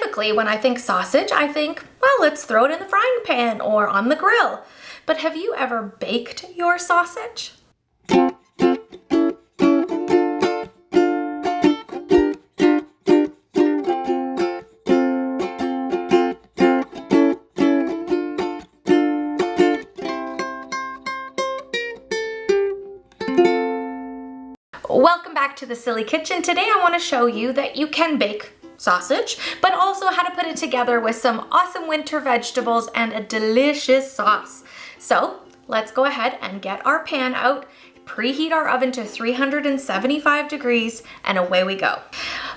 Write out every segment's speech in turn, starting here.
Typically, when I think sausage, I think, well, let's throw it in the frying pan or on the grill. But have you ever baked your sausage? Welcome back to the Silly Kitchen. Today I want to show you that you can bake sausage, but also how to put it together with some awesome winter vegetables and a delicious sauce. So let's go ahead and get our pan out, preheat our oven to 375 degrees, and away we go.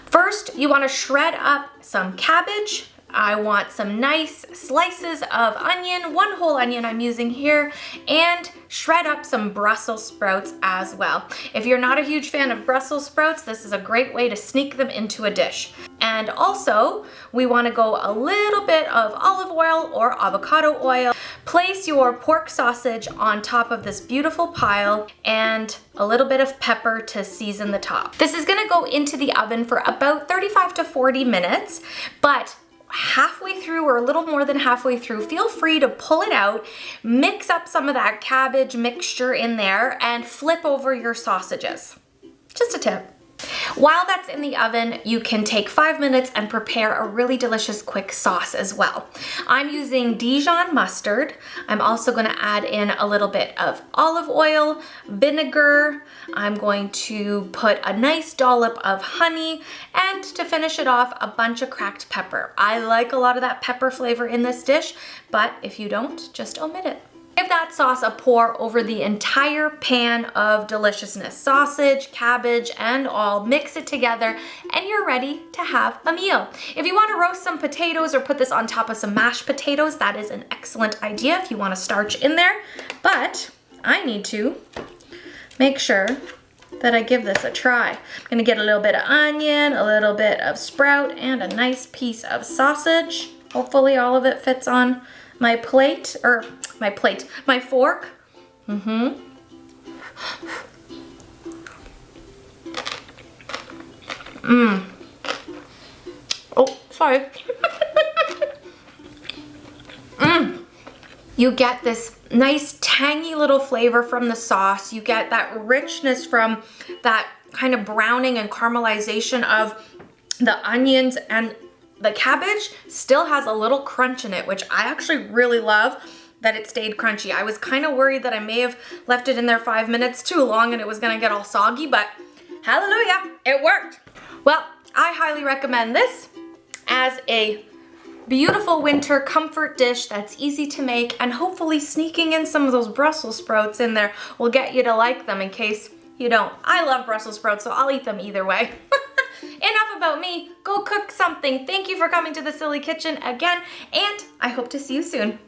First, you want to shred up some cabbage. I want some nice slices of onion, 1 whole onion I'm using here, and shred up some Brussels sprouts as well. If you're not a huge fan of Brussels sprouts, this is a great way to sneak them into a dish. And also, we want to go a little bit of olive oil or avocado oil. Place your pork sausage on top of this beautiful pile and a little bit of pepper to season the top. This is going to go into the oven for about 35 to 40 minutes, but halfway through or a little more than halfway through, feel free to pull it out, mix up some of that cabbage mixture in there, and flip over your sausages. Just a tip. While that's in the oven, you can take 5 minutes and prepare a really delicious quick sauce as well. I'm using Dijon mustard. I'm also going to add in a little bit of olive oil, vinegar. I'm going to put a nice dollop of honey, and to finish it off, a bunch of cracked pepper. I like a lot of that pepper flavor in this dish, but if you don't, just omit it. Give that sauce a pour over the entire pan of deliciousness. Sausage, cabbage, and all. Mix it together and you're ready to have a meal. If you want to roast some potatoes or put this on top of some mashed potatoes, that is an excellent idea if you want to starch in there. But I need to make sure that I give this a try. I'm going to get a little bit of onion, a little bit of sprout, and a nice piece of sausage. Hopefully all of it fits on my plate, or my fork. Oh, sorry. You get this nice tangy little flavor from the sauce. You get that richness from that kind of browning and caramelization of the onions, and the cabbage still has a little crunch in it, which I actually really love that it stayed crunchy. I was kind of worried that I may have left it in there 5 minutes too long and it was gonna get all soggy, but hallelujah, it worked. Well, I highly recommend this as a beautiful winter comfort dish that's easy to make, and hopefully sneaking in some of those Brussels sprouts in there will get you to like them in case you don't. I love Brussels sprouts, so I'll eat them either way. Enough about me, go cook something. Thank you for coming to the Silly Kitchen again, and I hope to see you soon.